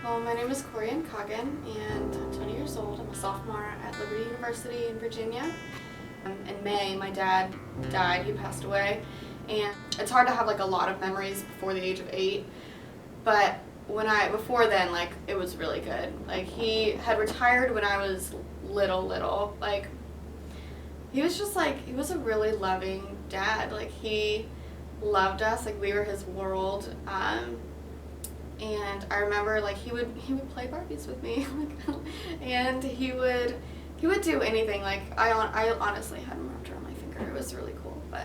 Well, my name is Corianne Coggan, and I'm 20 years old. I'm a sophomore at Liberty University in Virginia. In May, my dad died. He passed away, and it's hard to have like a lot of memories before the age of 8. But before then, like it was really good. Like he had retired when I was little. Like he was a really loving dad. Like he loved us. Like we were his world. And I remember like he would play Barbies with me, and he would do anything. Like I honestly had him wrapped around my finger. It was really cool. But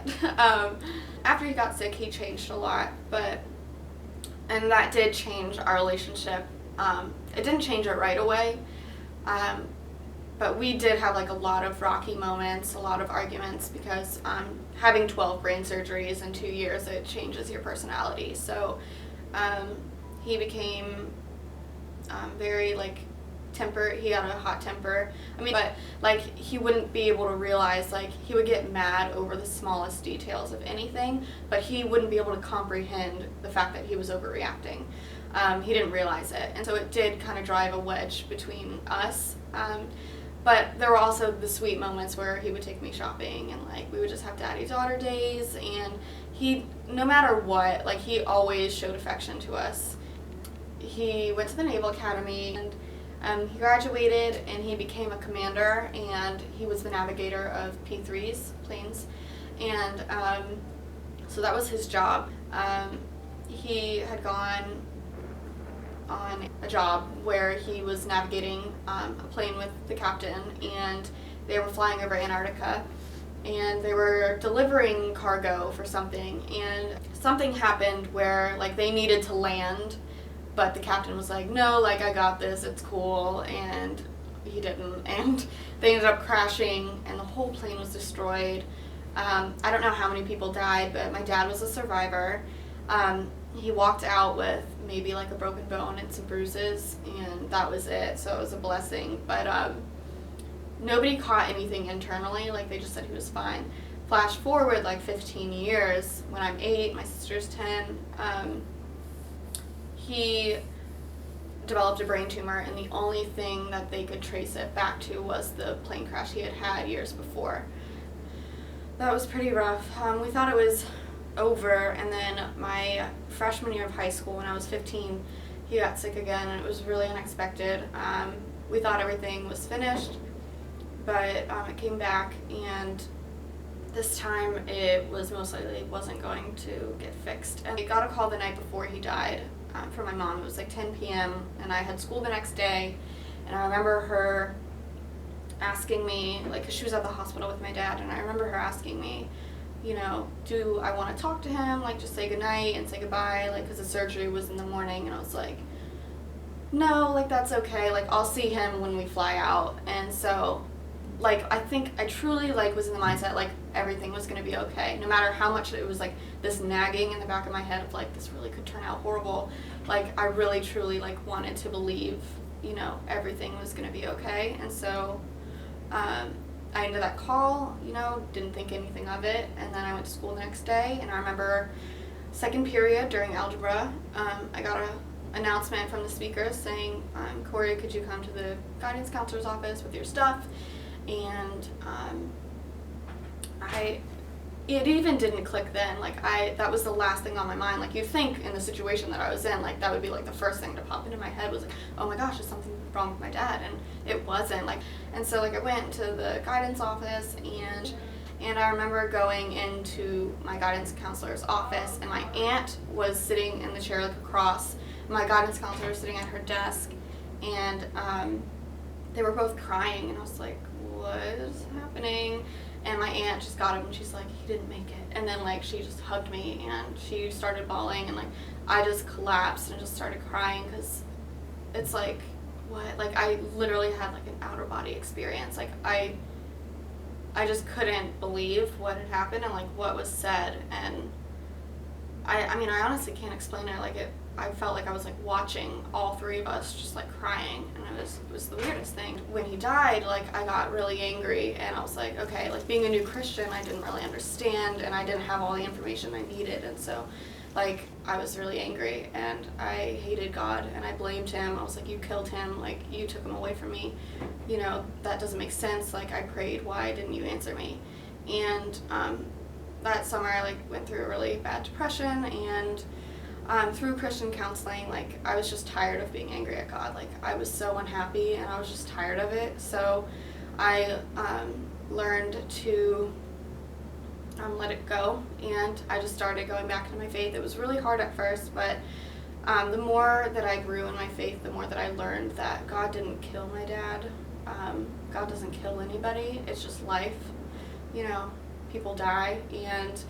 after he got sick, he changed a lot. And that did change our relationship. It didn't change it right away, but we did have like a lot of rocky moments, a lot of arguments because having 12 brain surgeries in 2 years, it changes your personality. So. He became very like tempered. He had a hot temper. But like he wouldn't be able to realize, like he would get mad over the smallest details of anything, but he wouldn't be able to comprehend the fact that he was overreacting. He didn't realize it, and so it did kind of drive a wedge between us. But there were also the sweet moments where he would take me shopping, and like we would just have daddy-daughter days, and he, no matter what, like he always showed affection to us. He went to the Naval Academy, and he graduated, and he became a commander, and he was the navigator of P-3s, planes, and so that was his job. He had gone on a job where he was navigating a plane with the captain, and they were flying over Antarctica, and they were delivering cargo for something, and something happened where like they needed to land, but the captain was like, no, like I got this, it's cool, and he didn't, and they ended up crashing, and the whole plane was destroyed. I don't know how many people died, but my dad was a survivor. He walked out with maybe like a broken bone and some bruises, and that was it, so it was a blessing. But nobody caught anything internally, like they just said he was fine. Flash forward like 15 years, when I'm 8, my sister's 10, he developed a brain tumor, and the only thing that they could trace it back to was the plane crash he had had years before. That was pretty rough. We thought it was over, and then my freshman year of high school, when I was 15, he got sick again, and it was really unexpected. We thought everything was finished, but it came back, and this time it was most likely wasn't going to get fixed. And I got a call the night before he died from my mom. It was like 10 p.m. and I had school the next day, and I remember her asking me, like, 'cause she was at the hospital with my dad, and I remember her asking me, you know, do I want to talk to him, like just say goodnight and say goodbye, like, because the surgery was in the morning, and I was like, no, like that's okay, like I'll see him when we fly out. And so like I think I truly like was in the mindset like everything was going to be okay, no matter how much it was like this nagging in the back of my head of like this really could turn out horrible. Like I really truly like wanted to believe, you know, everything was going to be okay. And so I ended that call, you know, didn't think anything of it, and then I went to school the next day, and I remember second period during algebra, I got an announcement from the speakers saying, Cori, could you come to the guidance counselor's office with your stuff? And it even didn't click then. Like that was the last thing on my mind. Like you'd think in the situation that I was in, like that would be like the first thing to pop into my head was like, oh my gosh, is something wrong with my dad? And it wasn't. Like, and so like I went to the guidance office, and I remember going into my guidance counselor's office, and my aunt was sitting in the chair like across. My guidance counselor was sitting at her desk, and they were both crying, and I was like, what is happening? And my aunt just got him, and she's like, he didn't make it. And then like she just hugged me, and she started bawling, and like I just collapsed and just started crying, because it's like, what? Like I literally had like an outer body experience. Like I just couldn't believe what had happened and like what was said. And I mean I honestly can't explain it. Like I felt like I was like watching all three of us just like crying, and it was the weirdest thing. When he died, like I got really angry, and I was like, okay, like being a new Christian, I didn't really understand, and I didn't have all the information I needed, and so like, I was really angry, and I hated God, and I blamed him. I was like, you killed him, like, you took him away from me, you know, that doesn't make sense, like, I prayed, why didn't you answer me? And that summer I, like, went through a really bad depression, and through Christian counseling, like, I was just tired of being angry at God. Like, I was so unhappy, and I was just tired of it, so I learned to let it go, and I just started going back into my faith. It was really hard at first, but the more that I grew in my faith, the more that I learned that God didn't kill my dad. God doesn't kill anybody. It's just life. You know, people die, and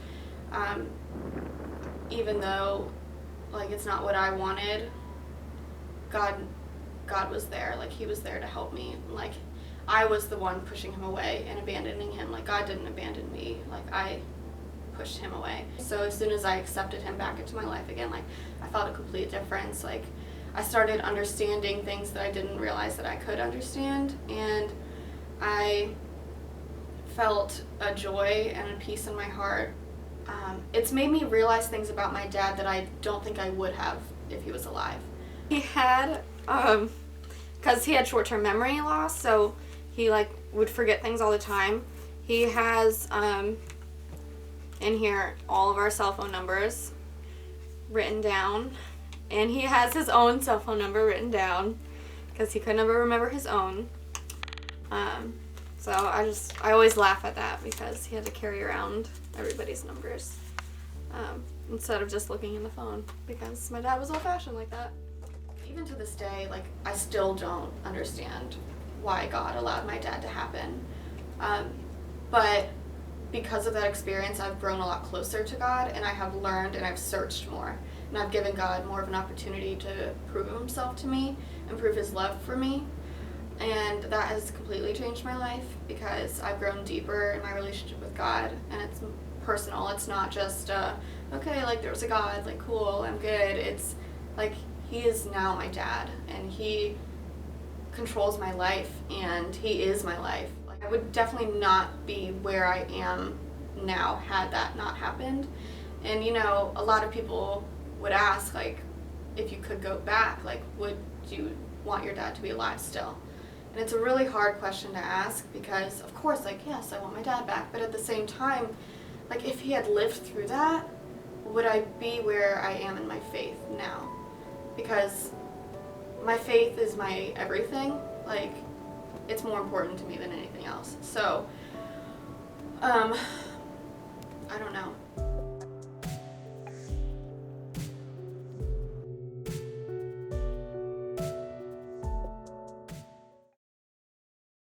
even though, like, it's not what I wanted, God was there. Like, he was there to help me. Like, I was the one pushing him away and abandoning him. Like, God didn't abandon me. Like, I pushed him away. So as soon as I accepted him back into my life again, like, I felt a complete difference. Like, I started understanding things that I didn't realize that I could understand, and I felt a joy and a peace in my heart. It's made me realize things about my dad that I don't think I would have if he was alive. He had, because he had short-term memory loss, so he, like, would forget things all the time. He has, in here, all of our cell phone numbers written down, and he has his own cell phone number written down because he could never remember his own. So I always laugh at that because he had to carry around everybody's numbers instead of just looking in the phone, because my dad was old-fashioned like that. Even to this day, like, I still don't understand why God allowed my dad to happen. But because of that experience, I've grown a lot closer to God, and I have learned and I've searched more. And I've given God more of an opportunity to prove himself to me and prove his love for me. And that has completely changed my life because I've grown deeper in my relationship with God, and it's personal. It's not just, okay, like, there was a God, like, cool, I'm good. It's like, he is now my dad, and he controls my life, and he is my life. Like, I would definitely not be where I am now had that not happened. And, you know, a lot of people would ask, like, if you could go back, like, would you want your dad to be alive still? And it's a really hard question to ask because, of course, like, yes, I want my dad back, but at the same time, like, if he had lived through that, would I be where I am in my faith now? Because my faith is my everything. Like, it's more important to me than anything else. So, I don't know.